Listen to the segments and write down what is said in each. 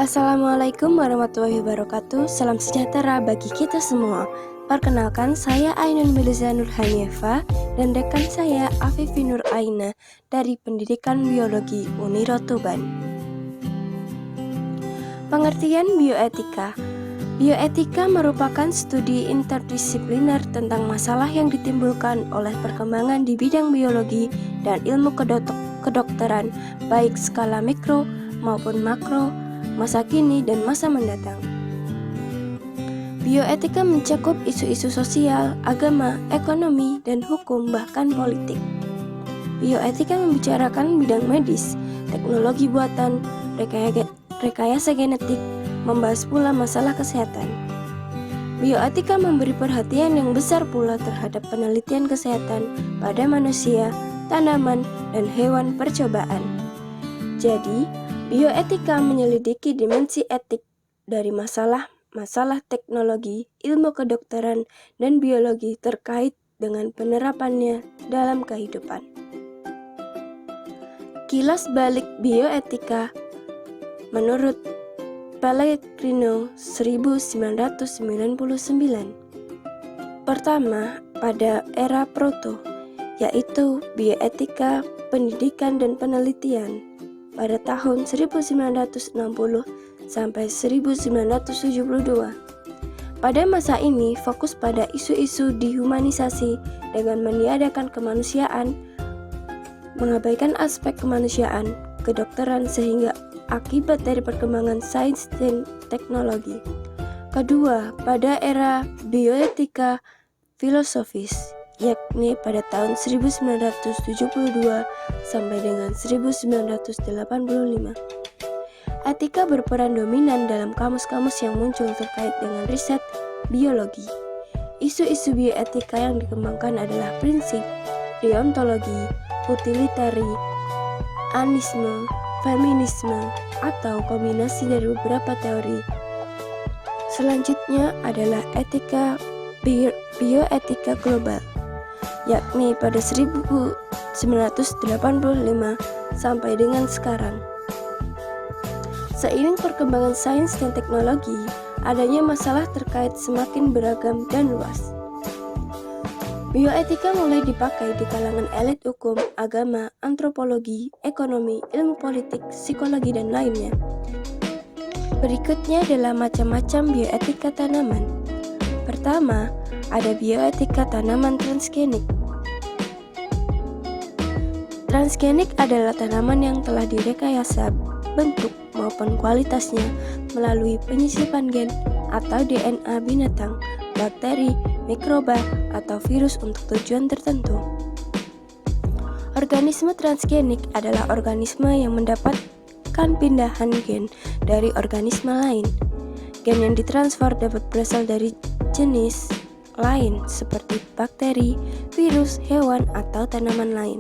Assalamualaikum warahmatullahi wabarakatuh. Salam sejahtera bagi kita semua. Perkenalkan, saya Ainun Miliza Nurhanieva dan rekan saya Afifi Nur Aina dari Pendidikan Biologi Uniro Tuban. Pengertian bioetika. Bioetika merupakan studi interdisipliner tentang masalah yang ditimbulkan oleh perkembangan di bidang biologi dan ilmu kedokteran, baik skala mikro maupun makro, masa kini dan masa mendatang. Bioetika mencakup isu-isu sosial, agama, ekonomi, dan hukum, bahkan politik. Bioetika membicarakan bidang medis, teknologi buatan, rekayasa genetik, membahas pula masalah kesehatan. Bioetika memberi perhatian yang besar pula terhadap penelitian kesehatan pada manusia, tanaman, dan hewan percobaan. Jadi, bioetika menyelidiki dimensi etik dari masalah teknologi, ilmu kedokteran, dan biologi terkait dengan penerapannya dalam kehidupan. Kilas balik bioetika menurut Pellegrino 1999. Pertama, pada era proto, yaitu bioetika pendidikan dan penelitian pada tahun 1960 sampai 1972. Pada masa ini fokus pada isu-isu dehumanisasi dengan meniadakan kemanusiaan, mengabaikan aspek kemanusiaan, kedokteran sehingga akibat dari perkembangan sains dan teknologi. Kedua, pada era bioetika filosofis, yakni pada tahun 1972 sampai dengan 1985. Etika berperan dominan dalam kamus-kamus yang muncul terkait dengan riset biologi. Isu-isu bioetika yang dikembangkan adalah prinsip, deontologi, utilitarianisme, feminisme, atau kombinasi dari beberapa teori. Selanjutnya adalah etika bioetika global, yakni pada 1985 sampai dengan sekarang. Seiring perkembangan sains dan teknologi, adanya masalah terkait semakin beragam dan luas. Bioetika mulai dipakai di kalangan elit hukum, agama, antropologi, ekonomi, ilmu politik, psikologi, dan lainnya. Berikutnya adalah macam-macam bioetika tanaman. Pertama, ada bioetika tanaman transgenik. Transgenik adalah tanaman yang telah direkayasa bentuk maupun kualitasnya melalui penyisipan gen atau DNA binatang, bakteri, mikroba, atau virus untuk tujuan tertentu. Organisme transgenik adalah organisme yang mendapatkan pindahan gen dari organisme lain. Gen yang ditransfer dapat berasal dari jenis lain seperti bakteri, virus, hewan, atau tanaman lain.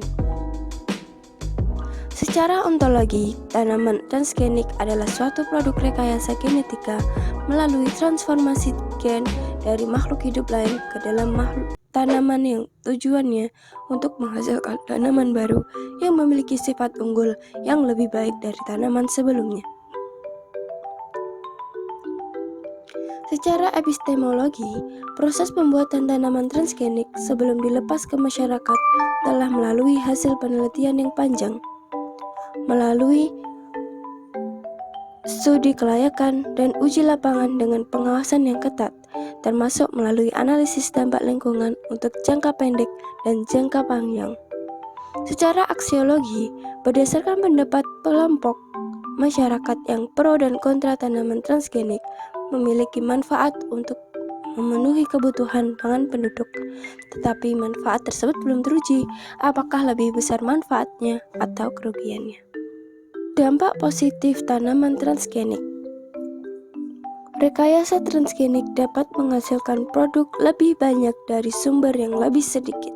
Secara ontologi, tanaman transgenik adalah suatu produk rekayasa genetika melalui transformasi gen dari makhluk hidup lain ke dalam makhluk tanaman yang tujuannya untuk menghasilkan tanaman baru yang memiliki sifat unggul yang lebih baik dari tanaman sebelumnya. Secara epistemologi, proses pembuatan tanaman transgenik sebelum dilepas ke masyarakat telah melalui hasil penelitian yang panjang, melalui studi kelayakan dan uji lapangan dengan pengawasan yang ketat, termasuk melalui analisis dampak lingkungan untuk jangka pendek dan jangka panjang. Secara aksiologi, berdasarkan pendapat kelompok masyarakat yang pro dan kontra tanaman transgenik memiliki manfaat untuk memenuhi kebutuhan pangan penduduk, tetapi manfaat tersebut belum teruji apakah lebih besar manfaatnya atau kerugiannya. Dampak positif tanaman transgenik. Rekayasa transgenik dapat menghasilkan produk lebih banyak dari sumber yang lebih sedikit.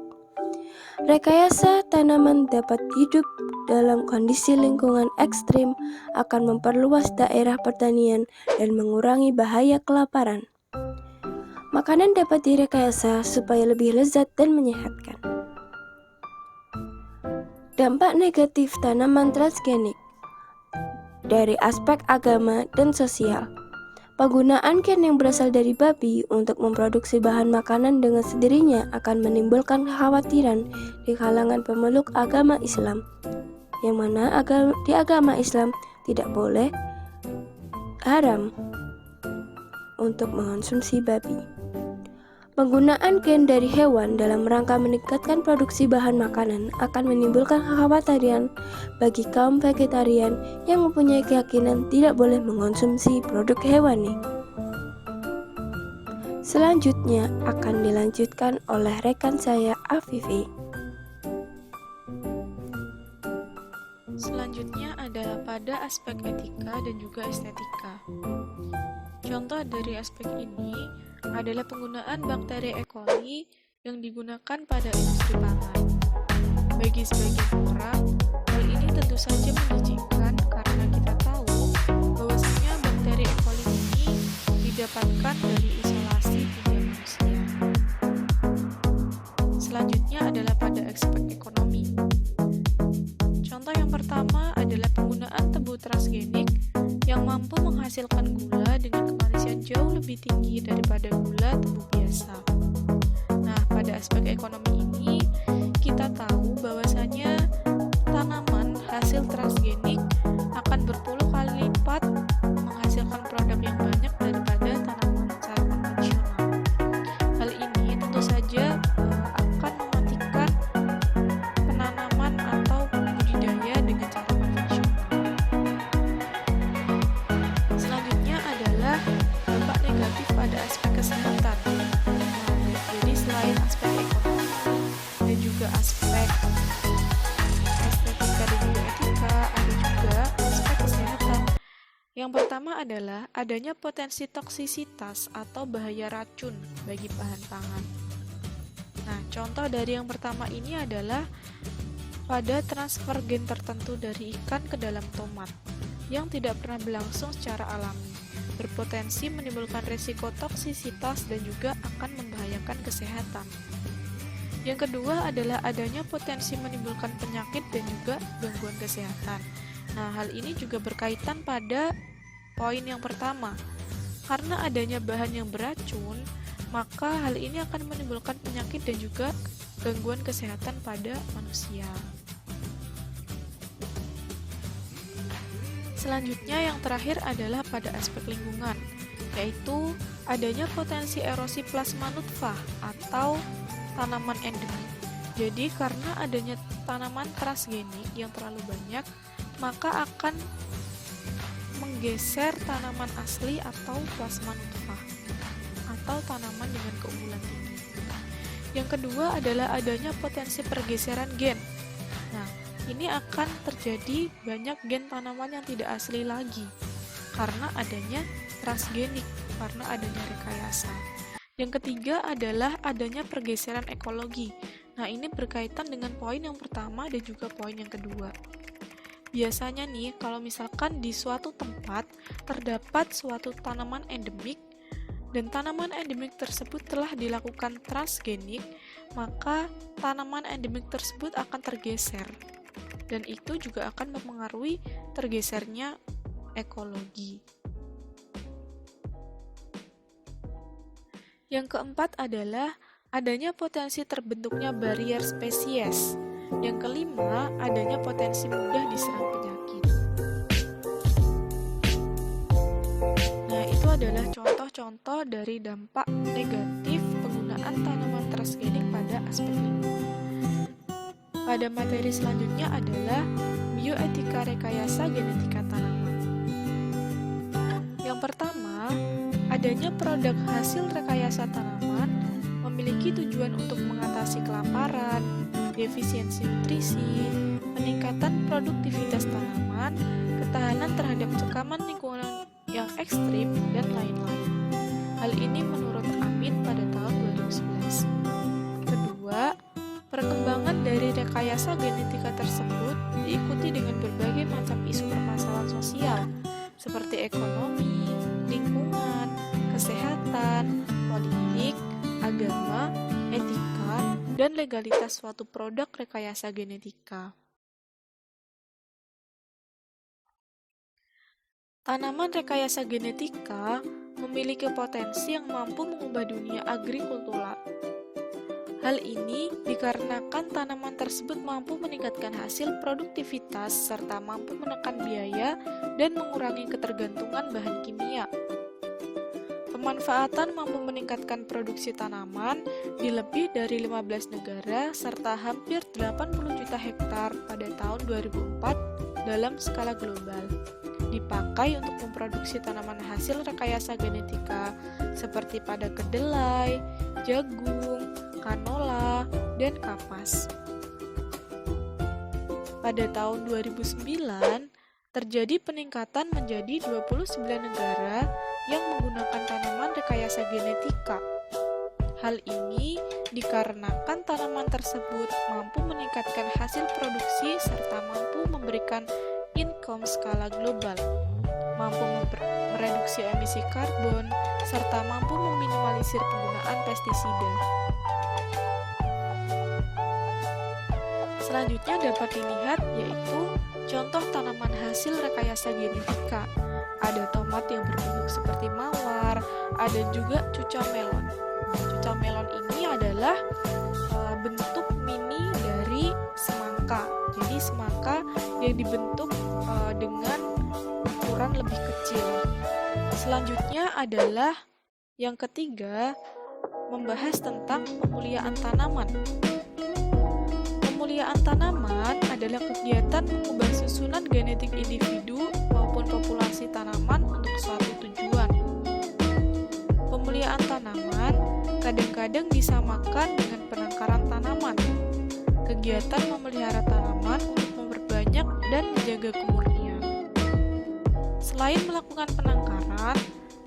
Rekayasa tanaman dapat hidup dalam kondisi lingkungan ekstrim, akan memperluas daerah pertanian dan mengurangi bahaya kelaparan. Makanan dapat direkayasa supaya lebih lezat dan menyehatkan. Dampak negatif tanaman transgenik. dari aspek agama dan sosial. Penggunaan gen yang berasal dari babi untuk memproduksi bahan makanan dengan sendirinya akan menimbulkan kekhawatiran di kalangan pemeluk agama Islam, yang mana di agama Islam tidak boleh, haram untuk mengonsumsi babi. Penggunaan gen dari hewan dalam rangka meningkatkan produksi bahan makanan akan menimbulkan kekhawatiran bagi kaum vegetarian yang mempunyai keyakinan tidak boleh mengonsumsi produk hewani. Selanjutnya akan dilanjutkan oleh rekan saya Afifi. Selanjutnya adalah pada aspek etika dan juga estetika. Contoh dari aspek ini adalah penggunaan bakteri E. coli yang digunakan pada industri pangan. Bagi sebagian orang, hal ini tentu saja menjijikkan karena kita tahu bahwasanya bakteri E. coli ini didapatkan dari isolasi tinggal manusia. Selanjutnya adalah pada aspek ekonomi. Contoh yang pertama adalah penggunaan tebu transgenik yang mampu menghasilkan gula dengan kemanisian jauh lebih tinggi daripada gula tebu biasa. Nah, pada aspek ekonomi ini, kita tahu bahwasanya tanaman hasil transgenik akan berpuluh kali lipat menghasilkan produk yang banyak daripada tanaman secara konvensional. Hal ini tentu saja akan mematikan penanaman atau budidaya dengan cara konvensional. Selanjutnya adalah dampak negatif pada aspek kesehatan. Jadi selain aspek ekonomi dan juga aspek estetika dan juga etika, ada juga aspek kesehatan. Yang pertama adalah adanya potensi toksisitas atau bahaya racun bagi bahan pangan. Nah, contoh dari yang pertama ini adalah pada transfer gen tertentu dari ikan ke dalam tomat yang tidak pernah berlangsung secara alami, berpotensi menimbulkan risiko toksisitas dan juga akan membahayakan kesehatan. Yang kedua adalah adanya potensi menimbulkan penyakit dan juga gangguan kesehatan. Nah, hal ini juga berkaitan pada poin yang pertama. Karena adanya bahan yang beracun, maka hal ini akan menimbulkan penyakit dan juga gangguan kesehatan pada manusia. Selanjutnya yang terakhir adalah pada aspek lingkungan, yaitu adanya potensi erosi plasma nutfah atau tanaman endemik. Jadi karena adanya tanaman transgenik yang terlalu banyak, maka akan menggeser tanaman asli atau plasma nutfah atau tanaman dengan keunggulan tinggi. Yang kedua adalah adanya potensi pergeseran gen. Nah, ini akan terjadi banyak gen tanaman yang tidak asli lagi karena adanya transgenik, karena adanya rekayasa. Yang ketiga adalah adanya pergeseran ekologi. Nah, ini berkaitan dengan poin yang pertama dan juga poin yang kedua. Biasanya nih, kalau misalkan di suatu tempat terdapat suatu tanaman endemik dan tanaman endemik tersebut telah dilakukan transgenik, maka tanaman endemik tersebut akan tergeser. Dan itu juga akan mempengaruhi tergesernya ekologi. Yang keempat adalah adanya potensi terbentuknya barrier spesies. Yang kelima, adanya potensi mudah diserang penyakit. Nah, itu adalah contoh-contoh dari dampak negatif penggunaan tanaman transgenik pada aspek lingkungan. Pada materi selanjutnya adalah bioetika rekayasa genetika tanaman. Yang pertama, adanya produk hasil rekayasa tanaman memiliki tujuan untuk mengatasi kelaparan, defisiensi nutrisi, peningkatan produktivitas tanaman, ketahanan terhadap cekaman lingkungan yang ekstrim, dan lain-lain. Hal ini menurut Amin pada tahun 2011. Kedua, perkembangan dari rekayasa genetika tersebut diikuti dengan berbagai macam isu permasalahan sosial, seperti ekonomi, lingkungan, kesehatan, politik, agama, etika, dan legalitas suatu produk rekayasa genetika. Tanaman rekayasa genetika memiliki potensi yang mampu mengubah dunia agrikultural. Hal ini dikarenakan tanaman tersebut mampu meningkatkan hasil produktivitas serta mampu menekan biaya dan mengurangi ketergantungan bahan kimia. Pemanfaatan mampu meningkatkan produksi tanaman di lebih dari 15 negara serta hampir 80 juta hektar pada tahun 2004 dalam skala global. Dipakai untuk memproduksi tanaman hasil rekayasa genetika seperti pada kedelai, jagung, kanola, dan kapas. Pada tahun 2009, terjadi peningkatan menjadi 29 negara yang menggunakan tanaman rekayasa genetika. Hal ini dikarenakan tanaman tersebut mampu meningkatkan hasil produksi serta mampu memberikan income skala global, mampu mereduksi emisi karbon, serta mampu meminimalisir penggunaan pestisida. Selanjutnya dapat dilihat yaitu contoh tanaman hasil rekayasa genetika. Ada tomat yang berbentuk seperti mawar, ada juga cuca melon. Cuca melon ini adalah bentuk mini dari semangka. Jadi semangka yang dibentuk dengan ukuran lebih kecil. Selanjutnya adalah yang ketiga, membahas tentang pemuliaan tanaman. Pemuliaan tanaman adalah kegiatan mengubah susunan genetik individu maupun populasi tanaman untuk suatu tujuan. Pemuliaan tanaman kadang-kadang disamakan dengan penangkaran tanaman. Kegiatan memelihara tanaman untuk memperbanyak dan menjaga kemurnian. Selain melakukan penangkaran,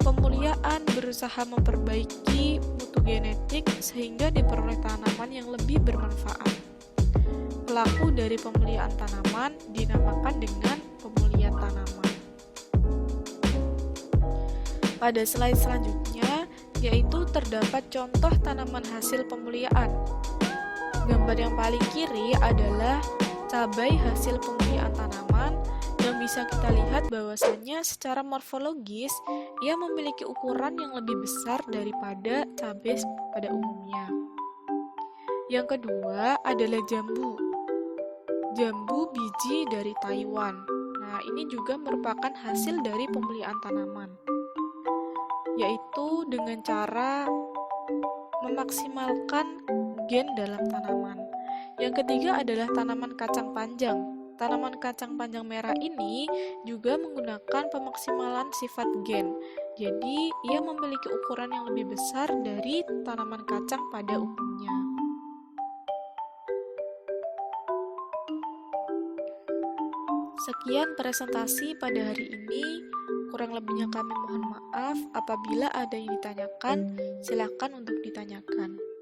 pemuliaan berusaha memperbaiki mutu genetik sehingga diperoleh tanaman yang lebih bermanfaat. Pelaku dari pemuliaan tanaman dinamakan dengan pemulihan tanaman. Pada slide selanjutnya, yaitu terdapat contoh tanaman hasil pemuliaan. Gambar yang paling kiri adalah cabai hasil pemuliaan tanaman yang bisa kita lihat bahwasannya secara morfologis ia memiliki ukuran yang lebih besar daripada cabai pada umumnya. Yang kedua adalah jambu. Jambu biji dari Taiwan. Nah, ini juga merupakan hasil dari pemulihaan tanaman, yaitu dengan cara memaksimalkan gen dalam tanaman. Yang ketiga adalah tanaman kacang panjang. Tanaman kacang panjang merah ini juga menggunakan pemaksimalan sifat gen. Jadi, ia memiliki ukuran yang lebih besar dari tanaman kacang pada umumnya. Sekian presentasi pada hari ini. Kurang lebihnya kami mohon maaf. Apabila ada yang ditanyakan, silakan untuk ditanyakan.